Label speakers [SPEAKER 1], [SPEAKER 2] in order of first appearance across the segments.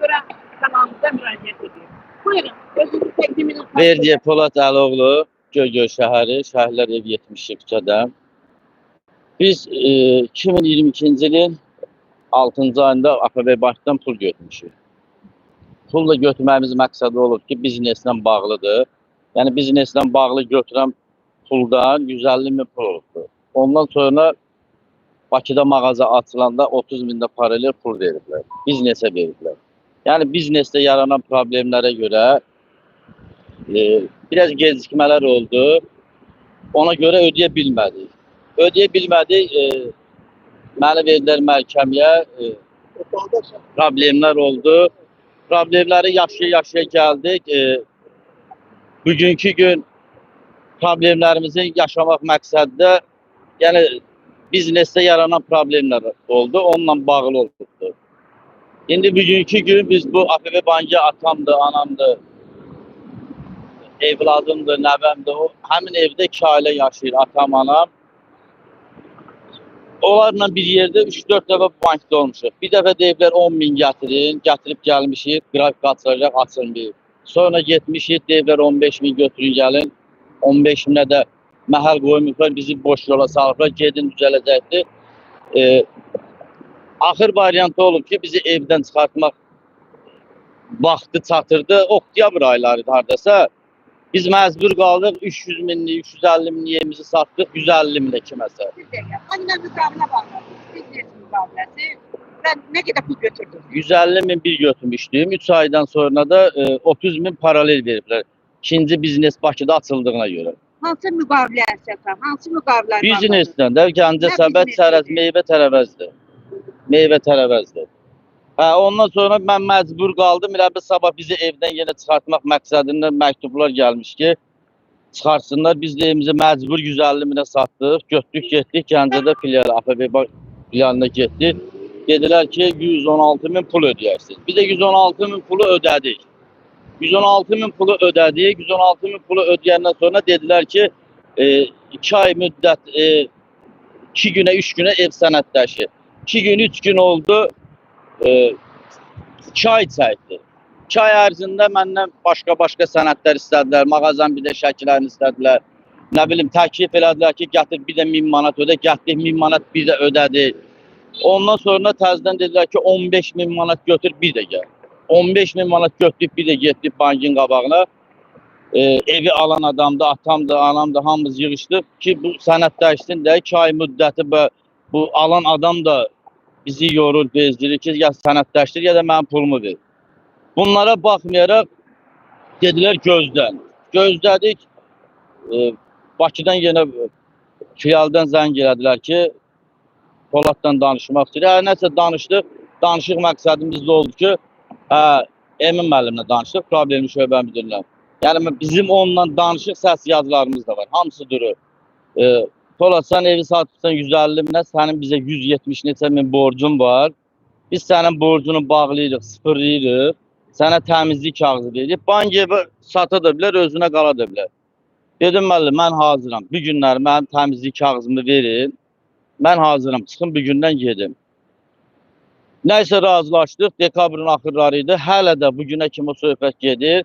[SPEAKER 1] görə kanalımıza müraciət edirik. Buyurun, özünüzü təqdimini
[SPEAKER 2] Verdiye Polat Əloğlu, Göygöl şəhəri, Şəhərlər ev 70 küçədə. Biz 2022-ci ilin 6-cı ayında AFB Bankdan pul götürmüşük. Pulla götürməyimiz məqsədi olur ki, bizneslə bağlıdır. Yəni bizneslə bağlı götürən puldan 150 min pul olubdur. Ondan sonra Bakıda mağaza açılanda 30 mində paralel pul veriblər. Biznesə veriblər. Yəni biznesdə yaranan problemlərə görə biraz gecikmələr oldu. Ona görə ödəyə bilmədik. Ödəyə bilmədik. Məni verdilər məhkəməyə. Problemlər oldu. Problemləri yaşaya gəldik. Bugünkü gün problemlərimizi yaşamaq məqsəddə, yəni biznesdə yaranan problemlər oldu, onunla bağlı oldu. İndi bugünkü gün biz bu AFB Bankı atamdır, anamdır, evladımdır, nəvəmdir. Həmin evdə 2 ailə yaşayır, atam, anam. Onlarla bir yerdə 3-4 dəfə bankda olmuşuq. Bir dəfə deyiblər 10 min gətirin, gətirib gəlmişik, qrafik açılacaq, açılmayıb. Sonra getmişik, deyiblər 15 min götürün gəlin. 15 minə də məhəl qoymuşlar, bizi boş yola salıblar, gedin düzələcəkdir. Axır variantı olub ki, bizi evdən çıxartmaq vaxtı çatırdı. Oktyabr aylarıydı hardasa. Biz məcbur qaldıq, 300 minlik, 350 minliyimizi satdıq, 150 minə kiməsə.
[SPEAKER 1] Hangi müqavilə bağladınız? Biznes müqaviləsi və nə qədər pul götürdünüz?
[SPEAKER 2] 150 min bir götürmüşdüm. 3 aydan sonra da 30 min paralel veriblər. İkinci biznes Bakıda açıldığına görə.
[SPEAKER 1] Hansı müqavilə əsasən? Hansı müqavilələr bağladınız?
[SPEAKER 2] Biznesdən də Gəncə Səbət Sərəz meyvə tərəvəzdir. Meyvə tərəvəzdir. Ondan sonra mən məcbur qaldım. Elə bir sabah bizi evdən yenə çıxartmaq məqsədində məktublar gəlmiş ki, çıxarsınlar. Biz də evimizi məcbur 150 minə satdıq. Götdük, getdik Gəncədə filial, AFB filialına getdik. Dedilər ki, 116 min pul ödəyərsiniz. Biz də 116 min pulu ödədik. 116 min pulu ödədik. 116 min pulu ödəyəndən sonra dedilər ki, 2 ay müddət, 2 günə, 3 günə ev sənədləşir. 2 gün, 3 gün oldu. 2 ay çəkdi. 2 ay ərzində məndən başqa sənədlər istədilər. Mağazanın bir də şəkillərini istədilər. Nə bilim, təklif elədilər ki, gətir bir də 1000 manat ödə. Gətirdik 1000 manat bir də ödədik. Ondan sonra təzədən dedilər ki, 15 min manat götür bir də gəl. 15 min manat götürüb bir də getdik bankın qabağına. Evi alan adamdı, atamdı, anamdı, hamımız yığışdıq ki, bu sənədləşsin də 2 ay müddəti bu alan adam da bizi yorur, bezdirir ki, ya sənədləşdir, ya da mənim pulumu ver. Bunlara baxmayaraq dedilər gözdən. Gözlədik. Bakıdan yenə filialdan zəng elədilər ki, Polatdan danışmaq istəyir. Nəsə danışdıq. Danışıq məqsədimiz də oldu ki, Emin müəllimlə danışdıq, problemi şöbə müdürlə. Yəni bizim onunla danışıq, səs yazılarımız da var. Hamısı durur. Polat, sən evi satıbsan 150 minə, sənin bizə 170 neçə min borcun var. Biz sənin borcunu bağlayırıq, sıfırlayırıq. Sənə təmizlik kağızı veririk. Bank evi sata da bilər, özünə qala da bilər. Dedim, müəllim, mən hazıram. Bir günlər mənim təmizlik kağızımı verin. Mən hazıram, çıxın bir gündən gedim. Nəysə razılaşdıq, dekabrın axırları idi. Hələ də bugünə kimi o söhbət gedir.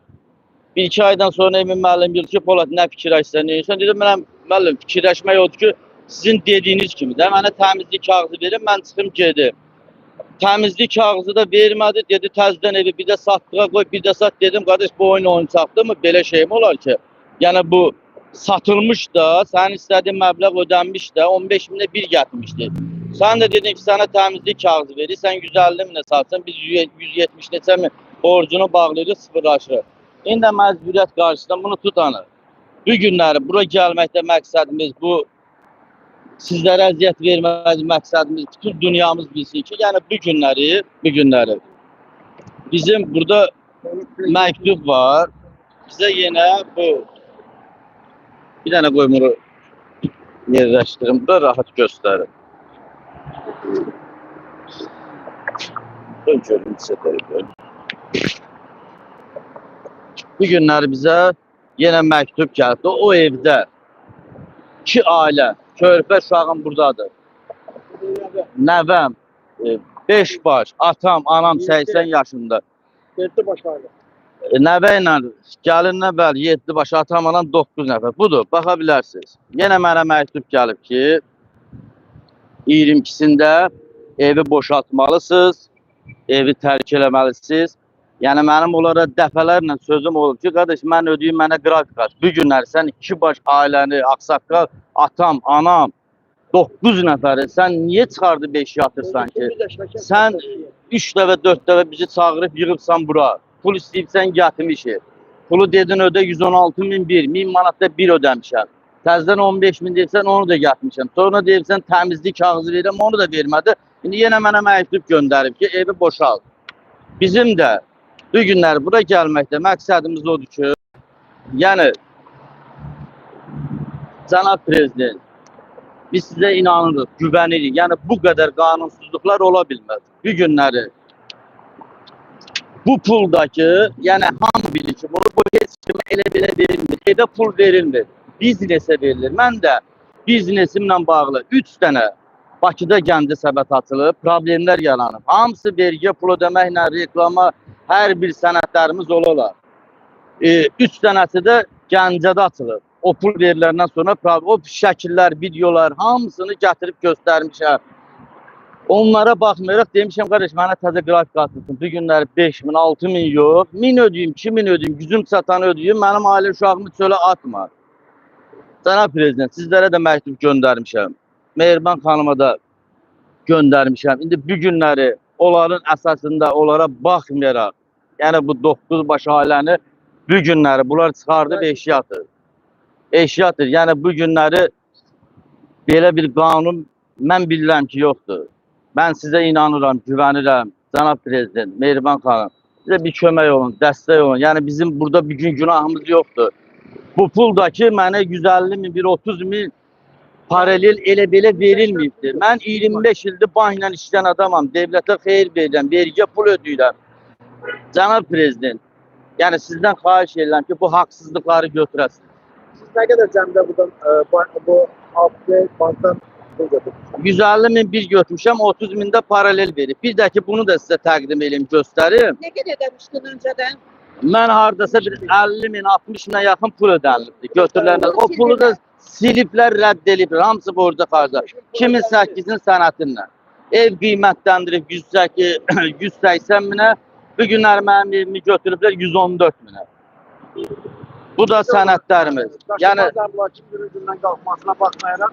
[SPEAKER 2] 1-2 aydan sonra Emin müəllim deyir ki, Polat, nə fikirləşsən, neysən? Dedim, müəllim, fikirləşmək odur ki, sizin dediyiniz kimi də mənə təmizlik kağızı verin, mən çıxım gedim. Təmizlik kağızı da vermədi, dedi, təzdən evi bir də satdığa qoy, bir də sat. Dedim, qardaş, bu oyun oyuncaqdır mı? Belə şey mi olar ki? Yəni bu satılmış da, sənin istədiyin məbləğ ödənmiş də, 15 minə bir gətirmişdi. Sən də dedin ki, sənə təmizlik kağızı verir, sən 150 minə satsan, biz 170 neçə min borcunu bağlayırıq, sıfırlaşırıq. İndi məcburiyyət qarşısında bunu tutanır. Bu günləri bura gəlməkdə məqsədimiz bu, sizlərə əziyyət vermək məqsədimiz, bütün dünyamız bilsin ki, yəni bu günləri bizim burada məktub var, bizə yenə bu, bir dənə qoymuru yerləşdirin, burada rahat göstərim. Görün, bu günləri bizə yenə məktub gəldi. O evdə 2 ailə, körpə uşağım buradadır. Nəvəm, 5 baş, atam, anam 80 yaşında.
[SPEAKER 3] 7 baş ailə.
[SPEAKER 2] Nəvə ilə gəlinlə bəli 7 baş, atamadan 9 nəfər. Budur, baxa bilərsiniz. Yenə mənə məktub gəlib ki, 22-sində evi boşaltmalısınız, evi tərk eləməlisiniz. Yəni mənim onlara dəfələrlə sözüm olub ki, qardaş mən ödəyim mənə qrafik aç. Bu günlər sən 2 baş ailəni, ağsaqqal, atam, anam, 9 nəfəri sən niyə çıxardı 5 yatırsan ki? Sən 3 dəfə, 4 dəfə bizi çağırıb yığıbsan bura. Pul istəyibsən gətirmişik. Pulu dedin ödə 116.000 bir, 1000 manatda bir ödəmişəm. Təzədən 15.000 deyirsən onu da gətirmişəm. Sonra deyirsən təmizlik kağızı verirəm, onu da vermədi. İndi yenə mənə məktub göndərib ki, evi boşalt. Bizim də bu günlər bura gəlməkdə məqsədimiz odur ki, yəni cənab prezident, biz sizə inanırıq, güvənirik. Yəni bu qədər qanunsuzluqlar ola bilməz. Bu günləri bu puldakı, yəni hamı bilir ki, bunu bu heç kimə elə-belə verilmir. Evə pul verilmir. Biznesə verilir. Mən də biznesimlə bağlı 3 dənə Bakıda Gəncə səbət açılıb, problemlər yaranıb. Hamısı vergi pul ödəməklə, reklama, hər bir sənədlərimiz olarlar. 3 dənəsi də Gəncədə açılıb. O pul veriləndən sonra o şəkillər, videolar hamısını gətirib göstərmişəm. Onlara baxmayaraq demişəm, qardaş, mənə təzə qrafik atılsın. Bu günləri 5.000, 6.000 yox, 1000 ödəyim, 2000 ödəyim, gücüm çatanı ödəyim, mənim ailə uşağımı çölə atma. Cənab prezident, sizlərə də məktub göndərmişəm. Mehriban xanıma da göndərmişəm. İndi bu günləri onların əsasında onlara baxmayaraq, yəni bu 9 baş ailəni bu günləri bunlar çıxardıb eşyatır. Eşyatır. Yəni bu günləri belə bir qanun mən bilirəm ki, yoxdur. Mən sizə inanıram, güvənirəm. Cənab prezident, Mehriban xanım, bizə bir kömək olun, dəstək olun. Yəni bizim burada bir gün günahımız yoxdur. Bu puldakı mənə 150.000, 130.000 paralel elə-belə verilməyibdir. Mən 25 ildir bankla işləyən adamam. Devlətə xeyir verirəm, vergiyə pul ödəyirəm. Cənab prezident, yəni sizdən xahiş edirəm ki, bu haqsızlıqları götürəsiniz.
[SPEAKER 3] Siz nə qədər cəmdə bu bankdan pul götürmüşsünüz?
[SPEAKER 2] 150.000 bir götürmüşəm, 30.000 də paralel verib. Bir də ki, bunu da sizə təqdim edeyim, göstərim.
[SPEAKER 1] Ne kadar ödemiştin önceden?
[SPEAKER 2] Mən hardasa bir 50.000, 60.000'e yaxın pul ödənilibdir, götürülənlər. O pulu da siliblər, rədd ediblər, hamısı borca xarca. 2008-in sənətinlə. Ev qiymətləndirib 180.000'e, bu günlər mənim evimi götürüblər 114.000'e. Bu da sənədlərimiz. Yəni
[SPEAKER 3] gündən qalxmasına baxmayaraq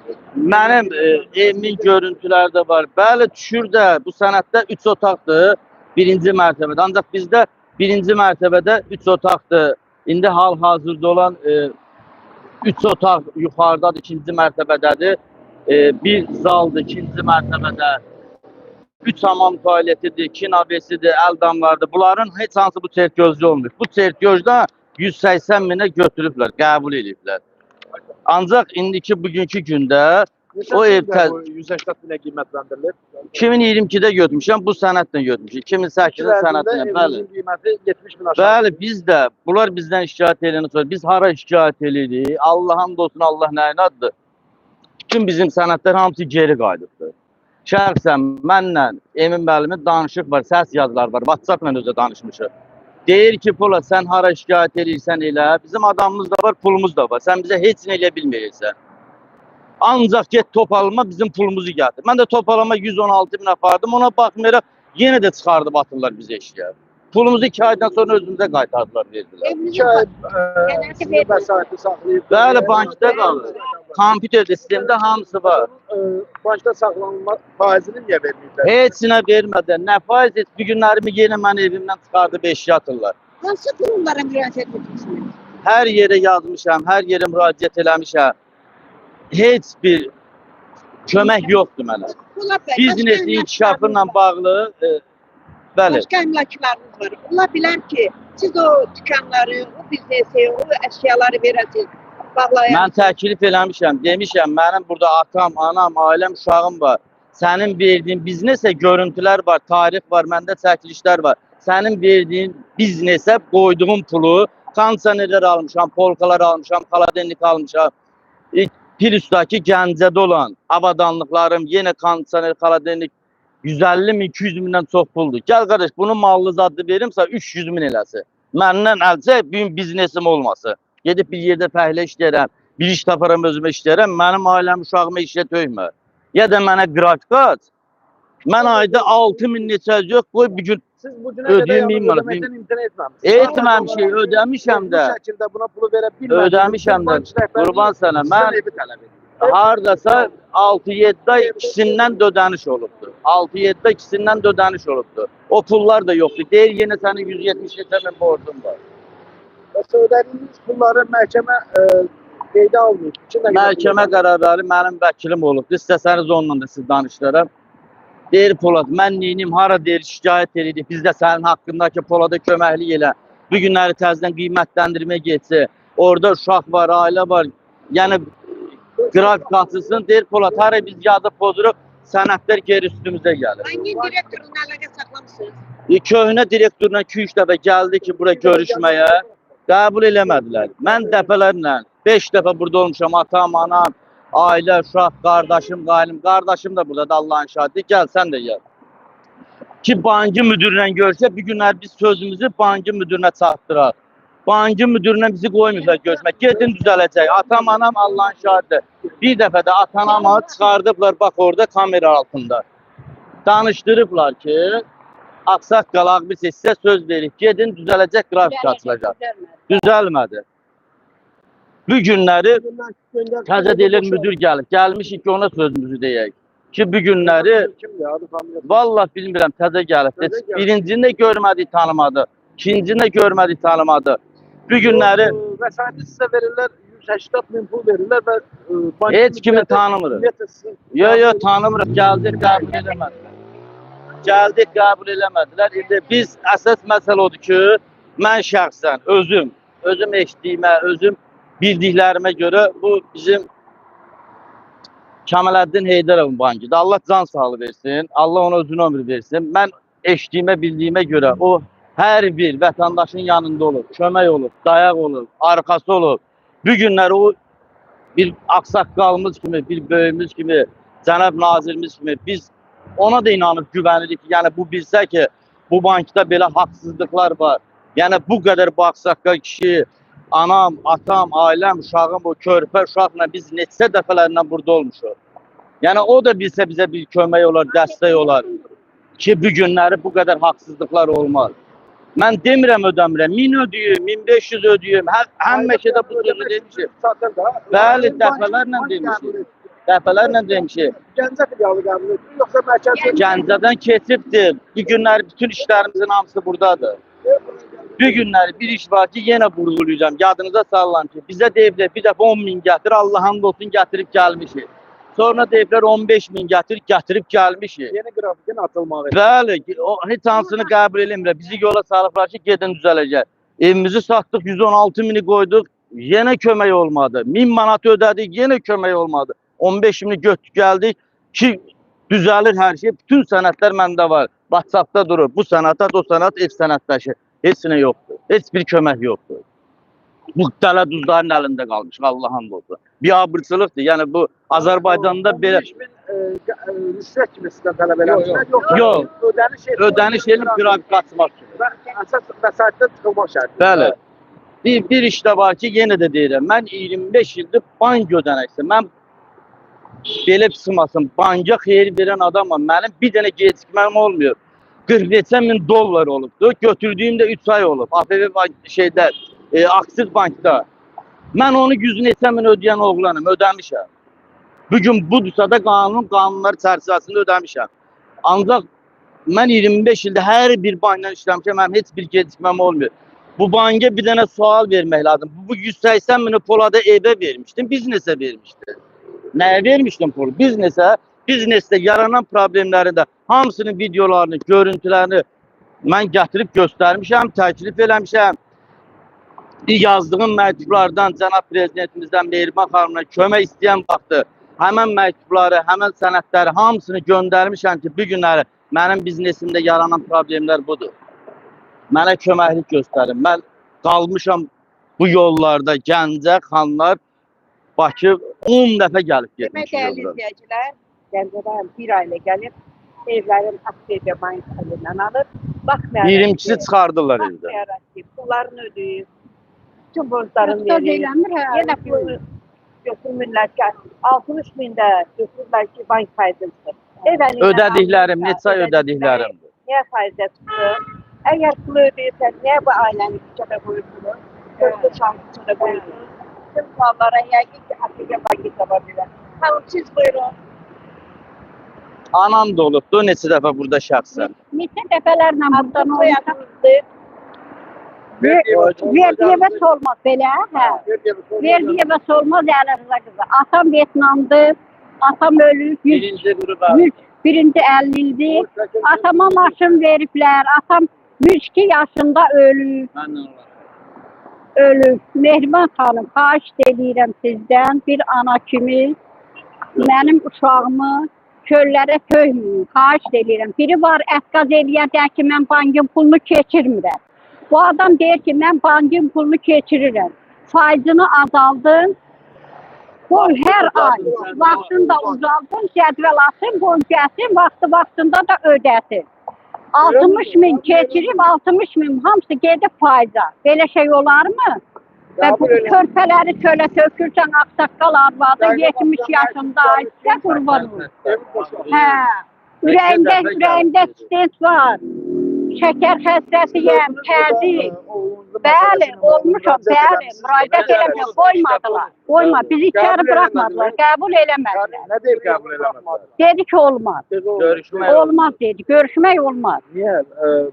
[SPEAKER 2] mənim evimin görüntüləri də var. Bəli, düşür də bu sənəddə 3 otaqdır, birinci mərtəbədə. Ancaq bizdə birinci mərtəbədə 3 otaqdır. İndi hal-hazırda olan 3 otaq yuxarıdadır, ikinci mərtəbədədir. Bir zaldır, ikinci mərtəbədə. 3 hamam tualetidir, 2 navesidir, əl damlardır. Bunların heç hansı bu çertyozcu olmuyor. Bu çertyozda 180.000'e götürüblər, qəbul ediblər. Ancaq indiki bugünkü gündə o ev
[SPEAKER 3] 180.000'e qiymətləndirilir.
[SPEAKER 2] 2022-də götürmüşəm, bu sənədlə götürmüşəm. 2008-in sənədlə, bəli.
[SPEAKER 3] Qiyməti 70.000 aşağı.
[SPEAKER 2] Bəli, biz də, bunlar bizdən şikayət ediləni sonra, biz hara şikayət edirik? Allah hamd olsun, Allah nəyin adıdır? Bütün bizim sənədlər hamısı geri qayıdıbdır. Şəxsən mənlə Emin müəllimin danışıq var, səs yazılar var, WhatsApp-la özə danışmışıq. Deyir ki, Pola, sən hara şikayət edirsən elə, bizim adamımız da var, pulumuz da var. Sən bizə heç nə elə bilməyirsən. Ancaq get topalama bizim pulumuzu gətir. Mən də topalama 116.000 apardım, ona baxmayaraq yenə də çıxardıb atırlar bizə eşya. Pulumuzu 2 aydan sonra özümüzə qaytardılar, verdilər.
[SPEAKER 3] 2 ay sizin vəsaiti saxlayıb.
[SPEAKER 2] Bəli, bankda qalır. Kompüterdə, sistemdə hamısı var.
[SPEAKER 3] Bankda saxlanılma faizini niyə verməyiblər?
[SPEAKER 2] Heç nə vermədən, nə faiz et, bu günlərimi yenə mən evimdən çıxardıb eşya atırlar.
[SPEAKER 1] Hansı kurumlara müracaat etmişsiniz?
[SPEAKER 2] Hər yerə yazmışam, hər yerə müraciət eləmişəm. Heç bir kömək yoxdur mənə. Biznesin inkişafı ilə bağlı, bəli.
[SPEAKER 1] Başka emlakçılarınız var. Onlar bilər ki, siz o dükkanları, o biznesi, o əşyaları verəsiniz, bağlayın.
[SPEAKER 2] Mən təklif eləmişəm, demişəm, mənim burada atam, anam, ailəm, uşağım var. Sənin verdiyin biznesə görüntülər var, tarix var, məndə çəkilişlər var. Sənin verdiyin biznesə qoyduğum pulu, kondisionerlər almışam, polkalar almışam, xaladenlik almışam. Pilusdakı Gəncədə olan avadanlıqlarım, yenə kondisioner, xaladenlik 150 min, 200 mindən çox puldur. Gəl qardaş, bunun mallı zadını verimsə 300 min eləsi. Məndən əlcə bir biznesim olması. Gedib bir yerdə fəhlə işləyərəm, bir iş taparam özümə işləyərəm, mənim ailəm uşağıma işlə töymə. Ya da mənə qrafik aç. Mən ayda 6 min neçə yox, qoy bir gün
[SPEAKER 3] Siz bu günə qədər
[SPEAKER 2] ödəyim
[SPEAKER 3] yəni
[SPEAKER 2] manat.
[SPEAKER 3] ödəməkdən imtina etməmisiniz.
[SPEAKER 2] Etməmişik, ödəmişəm də.
[SPEAKER 3] Bu şəkildə buna pulu verə bilmədim.
[SPEAKER 2] Ödəmişəm də. Qurban sənə. Mən hardasa 6-7 ay ikisindən də ödəniş olubdur. 6-7 ay ikisindən də ödəniş olubdur. O pullar da yoxdur. Deyir, yenə sənin 177 min borcun var.
[SPEAKER 3] Bəs ödədiyiniz pulları məhkəmə qeydə almıyor.
[SPEAKER 2] Məhkəmə qərarları mənim vəkilim olubdur. İstəsəniz onunla da siz danışdırım. Deyir Polad, mən neynim, hara deyir, şikayət edirik. Biz də sənin haqqındakı Polada köməklik elə. Bu günləri təzədən qiymətləndirmə geçsə, orada uşaq var, ailə var. Yəni qrafik açılsın, deyir Polad, hara biz yazıb pozuruq, sənədlər geri üstümüzə gəlir.
[SPEAKER 1] Hangi direktorun əlaqə saxlamısınız?
[SPEAKER 2] Köhnə direktorla 2-3 dəfə gəldi ki, bura görüşməyə, qəbul eləmədilər. Mən dəfələrlə 5 dəfə burada olmuşam, atam, anam, ailə, uşaq, qardaşım, qaylim. Qardaşım da buradadır, Allahın şahidi. Gəl, sən də gəl. Ki, bankı müdürlə görsə, bir günlər biz sözümüzü bankı müdürünə çatdıraq. Bankı müdürünə bizi qoymuşlar görüşmək. Gedin düzələcək. Atam, anam, Allahın şahidi. Bir dəfə də atanamı çıxardıblar, bax orada kamera altında. Danışdırıblar ki, Aksaq qalaq biz sizə söz verib. Gedin düzələcək, qrafik açılacaq. Düzəlmədi. Bu günləri təzə deyilər müdür gəlib. Gəlmişik ki, ona sözümüzü deyək. Ki, bu günləri vallahi bilmirəm, təzə gəlib. Birincini də görmədik, tanımadı. İkincini də görmədik, tanımadı. Bu günləri
[SPEAKER 3] vəsaiti sizə verirlər, 180 min pul verirlər və
[SPEAKER 2] heç kimi tanımırıq. Yox, tanımırıq. Gəldik, qəbul eləmədilər. Gəldik, qəbul eləmədilər. İndi biz əsas məsələ odur ki, mən şəxsən özüm eşitdiyimə, özüm bildiklərimə görə bu bizim Kəmaləddin Heydərovun bankıdır. Allah can sağlığı versin, Allah ona uzun ömür versin. Mən eşitdiyimə, bildiyimə görə o hər bir vətəndaşın yanında olub, kömək olub, dayaq olub, arxası olub. Bu günlər o bir ağsaqqalımız kimi, bir böyümüz kimi, cənab nazirimiz kimi biz ona da inanıb güvənirik ki, yəni bu bilsə ki, bu bankda belə haqsızlıqlar var. Yəni bu qədər bu ağsaqqal kişi, anam, atam, ailəm, uşağım, o körpə uşaqla biz neçə dəfələrlə burada olmuşuq. Yəni o da bilsə bizə bir kömək olar, dəstək olar ki, bu günləri bu qədər haqsızlıqlar olmaz. Mən demirəm ödəmirəm, 1000 ödəyim, 1500 ödəyim, həmişə də bu sözü demişim. Bəli, dəfələrlə demişim. Dəfələrlə demişim.
[SPEAKER 3] Gəncə filialı qəbul etdim, yoxsa mərkəzi?
[SPEAKER 2] Gəncədən keçibdir. Bu günləri bütün işlərimizin hamısı buradadır. Bu günləri bir iş var ki, yenə vurğulayacağım. Yadınıza sallam ki, bizə deyiblər bir dəfə 10 min gətir, Allah'ın olsun gətirib gəlmişik. Sonra deyiblər 15 min gətir, gətirib gəlmişik.
[SPEAKER 3] Yeni grafikin atılmağı.
[SPEAKER 2] Bəli, heç hansını qəbul eləmirlər. Bizi yola salıblar ki, gedin düzələcək. Evimizi satdıq, 116 mini qoyduq, yenə kömək olmadı. 1000 manat ödədik, yenə kömək olmadı. 15 mini götdük gəldik ki, düzəlir hər şey. Bütün sənədlər məndə var. WhatsAppda durur. Bu sənəd, o sənəd, ev sənədləşir. Heç nə yoxdur. Heç bir kömək yoxdur. Bu dələ duzların əlində qalmış, Allah'ın olsun. Bir abırçılıqdır. Yəni bu Azərbaycanda belə...
[SPEAKER 3] 15 min rüşvət kimi sizdən tələb eləmişlər?
[SPEAKER 2] Yox. Ödəniş elin qrafik açmaq kimi.
[SPEAKER 3] Və əsas vəsaitdən çıxılmaq şərti.
[SPEAKER 2] Bəli. Bir iş də var ki, yenə də deyirəm. Mən 25 ildir bank ödənəkdir. Mən belə pısmasın, banka xeyir verən adamam. Mənim bir dənə gecikməm olmuyor. 40 neçə min dollar olubdur. Götürdüyüm də 3 ay olub. APV şeydə, Aksis bankda. Mən onu 100 neçə min ödəyən oğlanım, ödəmişəm. Bugün budursa da qanunları çərçivəsində ödəmişəm. Ancaq mən 25 ildə hər bir bankdan işləmişəm, mənim heç bir gecikməm olmuyor. Bu banka bir dənə sual vermək lazım. Bu 180 mini Polada evə vermişdim, biznesə vermişdim. Nəyə vermişdim pulu? Biznesdə yaranan problemlərində hamısının videolarını, görüntülərini mən gətirib göstərmişəm, təklif eləmişəm. Yazdığım məktublardan cənab prezidentimizdən Mehriban xanımla kömək istəyən vaxtı həmən məktubları, həmən sənədləri hamısını göndərmişəm ki, bu günləri mənim biznesimdə yaranan problemlər budur. Mənə köməklik göstərin. Mən qalmışam bu yollarda, Gəncə, Xanlar, Bakı 10 dəfə gəlib
[SPEAKER 1] Demək
[SPEAKER 2] getmişim.
[SPEAKER 1] dəyərli izləyicilər, Gəncədən bir ailə gəlib, evlərin aksiyacə bankasından alır. Baxmayaraq
[SPEAKER 2] 20-si
[SPEAKER 1] ki,
[SPEAKER 2] çıxardılar evdən.
[SPEAKER 1] baxmayaraq ki, pullarını ödəyir, bütün borclarını verir. Yenə pulu götürmürlər ki, 60 mində götürürlər ki, bank faizlidir.
[SPEAKER 2] Ödədiklərim, neçə ay ödədiklərim?
[SPEAKER 1] Niyə faizə çıxır? Əgər pulu ödəyirsən, niyə bu ailəni küçədə qoyursunuz? Dörtlü şans küçədə qoyursunuz? Tüm suallara yəqin ki, Afrika Bankı cavab verər. Tamam, siz buyurun.
[SPEAKER 2] Anam da olubdu neçə dəfə burada şəxsən.
[SPEAKER 4] Neçə dəfələrlə buradan olmuşam.
[SPEAKER 1] Soyadınızdır.
[SPEAKER 4] Verdiyevəs olmaz belə, hə. Verdiyevəs olmaz Əlirza qızı. Atam Vyetnamdır, atam ölüb,
[SPEAKER 2] Birinci qrup
[SPEAKER 4] 1-ci 50 ildir. Atama maşın veriblər, atam 102 yaşında ölüb. Ölüb. Mehriban xanım, xahiş edirəm sizdən bir ana kimi mənim uşağımı çöllərə töhməyin, xahiş edirəm. Biri var, ətqaz eləyən deyər ki, mən bankın pulunu keçirmirəm. Bu adam deyir ki, mən bankın pulunu keçirirəm. Faizini azaldın, qoy hər ay vaxtını da uzaldın, cədvəl atın, qoy gəlsin, vaxtında da ödəsin. 60 min keçirib, 60 min hamısı gedib faiza. Belə şey olarmı? Və bu körpələri çölə tökürsən, ağsaqqal arvadı 70 yaşında isə qurban olur. Hə, ürəyimdə stres var. Şəkər xəstəsiyəm, təzyiq. Bəli, olmuşam, bəli. Müraciət eləmişəm, qoymadılar. Bizi içəri buraxmadılar, qəbul eləmədilər.
[SPEAKER 3] Nə deyib qəbul eləmədilər?
[SPEAKER 4] Dedi ki, olmaz. Olmaz dedi, görüşmək olmaz.
[SPEAKER 3] Niyə?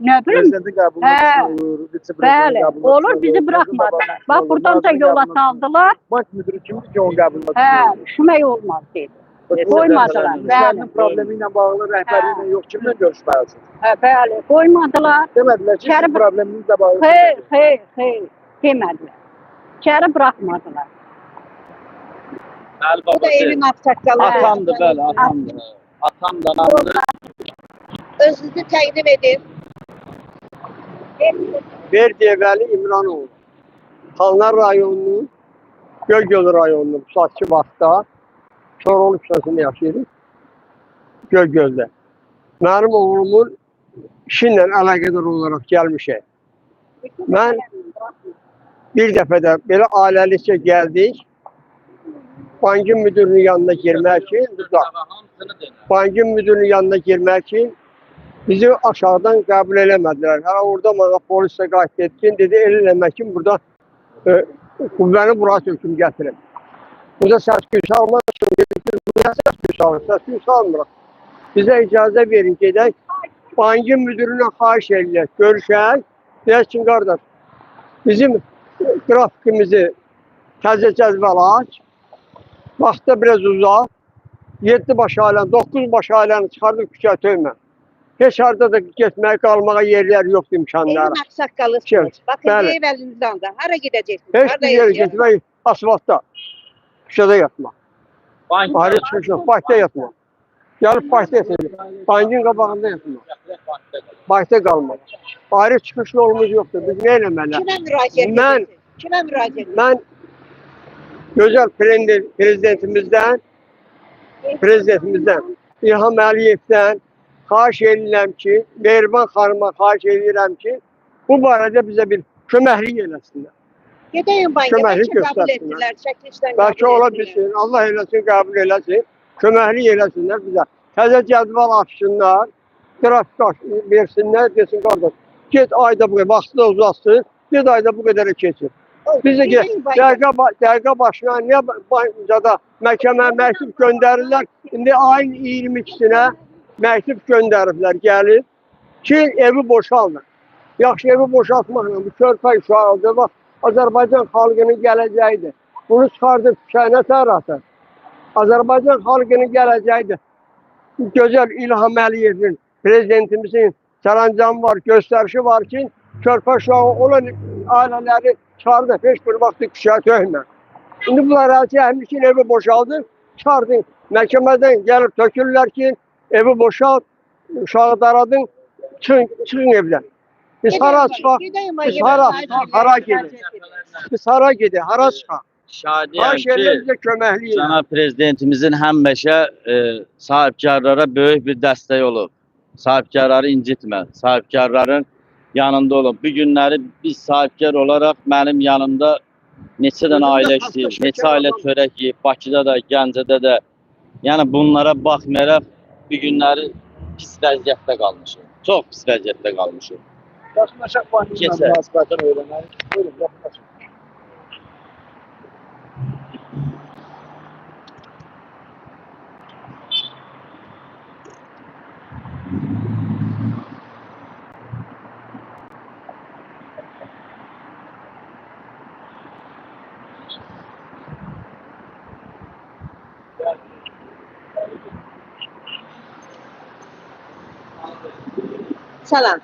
[SPEAKER 4] Nə bilim?
[SPEAKER 3] Prezidenti qəbul olur,
[SPEAKER 4] Bəli, olur, bizi buraxmadılar. Bax, buradan da yola saldılar.
[SPEAKER 3] Bank müdürü kimdir ki, onu qəbul etsin?
[SPEAKER 4] Hə, düşmək olmaz dedi. Qoymadılar, bəli.
[SPEAKER 3] Sənin problemi ilə bağlı rəhbəri ilə yox, kimlə görüşməlisin?
[SPEAKER 4] Hə, bəli, qoymadılar.
[SPEAKER 3] Demədilər ki, sizin probleminizlə bağlı.
[SPEAKER 4] Xeyr, demədilər. İçəri buraxmadılar.
[SPEAKER 2] Bəli,
[SPEAKER 1] Bu da evin
[SPEAKER 2] babası.
[SPEAKER 1] ağsaqqalı.
[SPEAKER 2] Atamdır, bəli, atamdır. Atam da anamdır.
[SPEAKER 1] Özünüzü təqdim edin.
[SPEAKER 5] Verdiyevəli İmranoğlu. Xanlar rayonunun Göygöl rayonunun Sakçı vaxtda Çorolu küçəsində yaşayırıq. Göygöldə. Mənim oğlumun işinlə əlaqədar olaraq gəlmişəm. Mən bir dəfə də belə ailəlikcə gəldik. Bankın müdürünün yanına girmək için, bankın müdürünün yanına girmək için bizi aşağıdan qəbul eləmədilər. Hələ orada mənə polis də qayıt etkin, dedi, el eləmək için burada qüvvəni bura töküm gətirin. Burada səs-küy salmaq üçün dedik ki, buraya səs-küy salır, səs-küy salmırıq. Bizə icazə verin, gedək. Bankın müdürünə xahiş eləyək, görüşək. Deyək ki, qardaş, bizim qrafikimizi təzə cəzbəl aç, vaxtda biraz uzaq, 7 baş ailəni, 9 baş ailəni çıxardıq küçə töymə. Heç harada da getməyə, qalmağa yerlər yoxdur, imkanları.
[SPEAKER 1] Evin ağsaqqalısınız. Bakın,
[SPEAKER 5] bəli.
[SPEAKER 1] ev əlinizdən də. Hara gedəcəksiniz?
[SPEAKER 5] Heç bir yerə getmək, asfaltda, küçədə yatmaq. Ayrı çıxış yox, bankda yatmaq. Gəlib bankda yatmaq. Bankın qabağında yatmaq. Bankda qalmaq. Ayrı çıxış yolumuz yoxdur. Biz nə eləməliyik?
[SPEAKER 1] Kimə müraciət edirsiniz? Kimə müraciət edirsiniz?
[SPEAKER 5] Mən gözəl prezidentimizdən İlham Əliyevdən xahiş edirəm ki, Mehriban xanıma xahiş edirəm ki, bu barədə bizə bir köməklik eləsinlər.
[SPEAKER 1] Gedəyin banka,
[SPEAKER 5] Köməklik
[SPEAKER 1] bəlkə qəbul
[SPEAKER 5] göstərsinlər.
[SPEAKER 1] etdilər, çəkilişdən
[SPEAKER 5] Bəlkə ola bilsin, Allah eləsin, qəbul eləsin, köməklik eləsinlər bizə. Təzə cədval açsınlar, qrafik versinlər, desin qardaş, get ayda bu qədər, vaxtı da uzatsın, get ayda bu qədərə keçir. Biz də dəqiqə başına niyə bankada məhkəmə məktub göndərirlər, indi ayın 22-sinə məktub göndəriblər, gəlib ki, evi boşalmır. Yaxşı, evi boşaltmaqla bu körpə uşağıdır, bax, Azərbaycan xalqının gələcəyidir. Bunu çıxardıb küçəyinə tərəfdir. Azərbaycan xalqının gələcəyidir. Gözəl İlham Əliyevin, prezidentimizin sərəncamı var, göstərişi var ki, körpə uşağı olan ailələri çıxardıb, heç bir vaxtı küçəyə töhmə. İndi bunlar həmişin evi boşaldı, çıxardın, məhkəmədən gəlib tökürlər ki, evi boşalt, uşağı daradın, çıxın evdən. Biz hara çıxaq, biz hara gedək, biz hara gedək, hara çıxaq.
[SPEAKER 2] Şadiyəm ki,
[SPEAKER 5] bizə köməklik edin.
[SPEAKER 2] cənab prezidentimizin həmişə sahibkarlara böyük bir dəstək olub. Sahibkarları incitmə. Sahibkarların yanında olun. Bu günləri biz sahibkar olaraq mənim yanımda neçə dənə ailə işləyir, neçə ailə çörək yeyib, Bakıda da, Gəncədə də. Yəni bunlara baxmayaraq bu günləri pis vəziyyətdə qalmışıq. Çox pis vəziyyətdə qalmışıq.
[SPEAKER 3] Yaxınlaşaq bankla
[SPEAKER 2] Keçək.
[SPEAKER 3] münasibətini öyrənək. Buyurun, yaxınlaşaq.
[SPEAKER 1] Salam.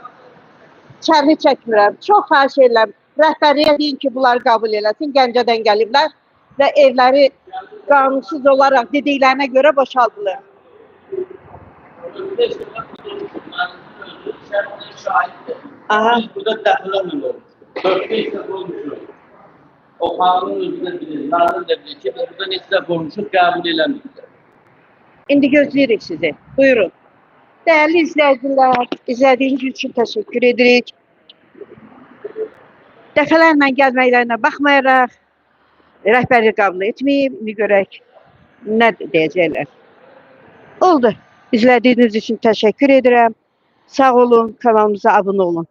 [SPEAKER 1] Çərni çəkmirəm. Çox xahiş edirəm. Rəhbərliyə deyin ki, bunları qəbul eləsin. Gəncədən gəliblər və evləri qanunsuz olaraq dediklərinə görə boşaldılar. Aha.
[SPEAKER 2] Burada dəfələrlə olmuşdur. 4-5 dəfə olmuşdur. O xanımın özü də bilir, nazır da bilir ki, biz burada neçə dəfə olmuşuq, qəbul eləməyiblər.
[SPEAKER 1] İndi gözləyirik sizi. Buyurun. Değerli izleyiciler, izlediğiniz için teşekkür edirik. Dəfələrlə gəlməklərinə baxmayaraq, rəhbərlik qəbul etməyib, indi görək nə deyəcəklər. Oldu. İzlediğiniz için teşekkür ederim. Sağ olun, kanalımıza abone olun.